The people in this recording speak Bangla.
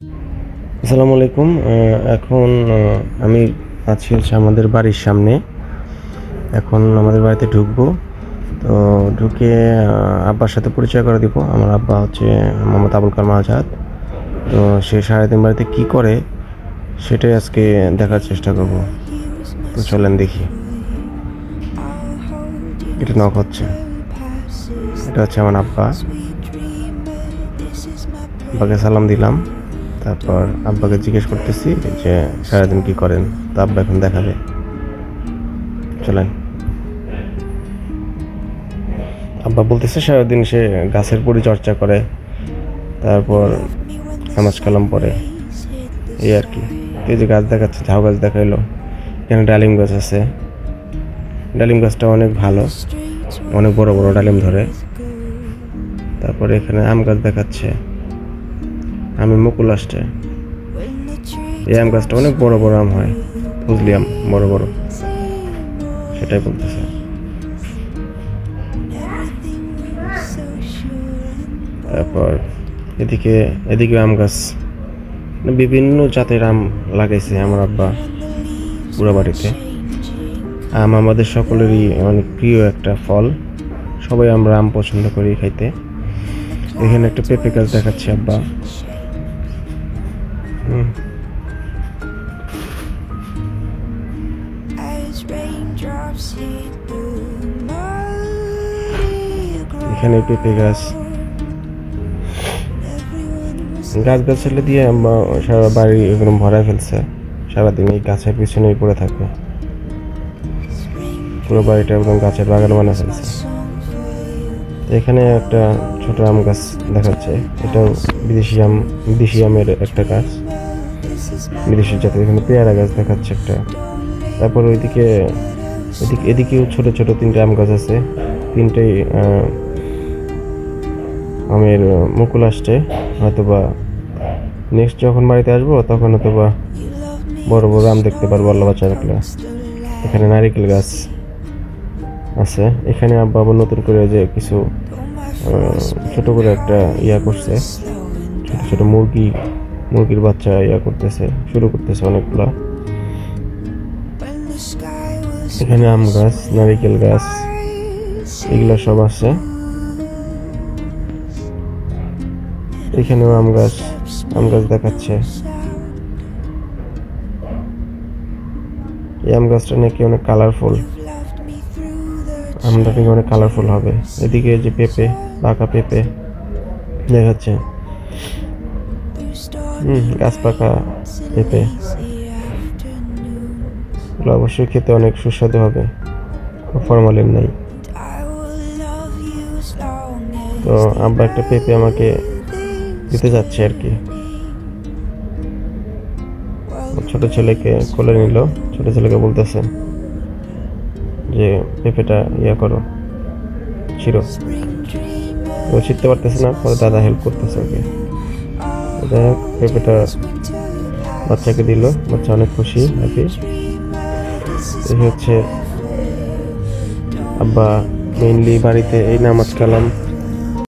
আসসালামু আলাইকুম। এখন আমি আছি হচ্ছে আমাদের বাড়ির সামনে। এখন আমাদের বাড়িতে ঢুকবো। তো ঢুকে আব্বার সাথে পরিচয় করে দিব। আমার আব্বা হচ্ছে মোহাম্মদ আবুল কালাম আজাদ। তো সে সারাদিন বাড়িতে কী করে সেটাই আজকে দেখার চেষ্টা করব। তো চলেন দেখি। এটা নক হচ্ছে, এটা হচ্ছে আমার আব্বা। আব্বাকে সালাম দিলাম, তারপর আব্বাকে জিজ্ঞেস করতেছি যে সারাদিন কি করেন। তো আব্বা এখন দেখাবে, চলেন। আব্বা বলতেছে সারাদিন সে গাছের পরিচর্যা করে, তারপর নামাজ কালাম পড়ে, এই আর কি। এই যে গাছ দেখাচ্ছে, ঝাউ গাছ দেখাইলো। এখানে ডালিম গাছ আছে, ডালিম গাছটা অনেক ভালো, অনেক বড় বড় ডালিম ধরে। তারপরে এখানে আম গাছ দেখাচ্ছে, আমি মুকুল আসছে। এই আম গাছটা অনেক বড় বড় আম হয়, ফজলি আম বড় বড়, সেটাই বলতেছে। তারপর এদিকে আম গাছ, বিভিন্ন জাতের আম লাগাইছে আমার আব্বা পুরো বাড়িতে। আম আমাদের সকলেরই অনেক প্রিয় একটা ফল, সবাই আমরা আম পছন্দ করি খাইতে। এখানে একটা পেঁপে গাছ দেখাচ্ছে আব্বা। এখানে পেঁপে গাছ, গাছগাছালি দিয়ে সারা বাড়ি একদম ভরায় ফেলছে। সারাদিন এই গাছের পিছনেই পড়ে থাকবে, পুরো বাড়িটা একদম গাছের বাগান বানিয়ে ফেলছে। এখানে একটা ছোট আম গাছ দেখাচ্ছে, এটাও বিদেশি আমের একটা গাছ, বিদেশি জাতের। এখানে পেয়ারা গাছ দেখাচ্ছে একটা। তারপর এদিকেও ছোট ছোট তিনটে আম গাছ আছে, তিনটেই আমের মুকুল আসছে। হয়তোবা নেক্সট যখন বাড়িতে আসবো তখন হয়তোবা বড় বড় আম দেখতে পারবো, আল্লাহ বাঁচা রাখলে। এখানে নারিকেল গাছ আছে। এখানে আব্বা আবার নতুন করে যে কিছু ছোট করে একটা করছে, ছোট ছোট মুরগির বাচ্চা শুরু করতেছে অনেকগুলা। এখানে আম গাছ, নারিকেল গাছ, এগুলো সব আছে। এখানেও আম গাছ দেখাচ্ছে। এই আম গাছটা নাকি অনেক কালারফুল, আমটা নাকি অনেক কালারফুল হবে। এদিকে যে পেঁপে, পাকা পেঁপে দেখাচ্ছে। গাছ পাকা পেঁপে, এগুলো অবশ্যই খেতে অনেক সুস্বাদু হবে, ফরমালিন নাই। তো আব্বা একটা পেঁপে আমাকে দিতে যাচ্ছে আর কি। ছোট ছেলেকে কোলে নিল, ছোট ছেলেকে বলতেছে যে পেঁপেটা করো, ছিঁড়ো। ও ছিঁড়তে পারতেছে না, পরে দাদা হেল্প করতেছে ওকে। যাই হোক, পেঁপেটা বাচ্চাকে দিল, বাচ্চা অনেক খুশি, হ্যাপি। এই হচ্ছে আব্বা মেইনলি বাড়িতে এই নামাজ কালাম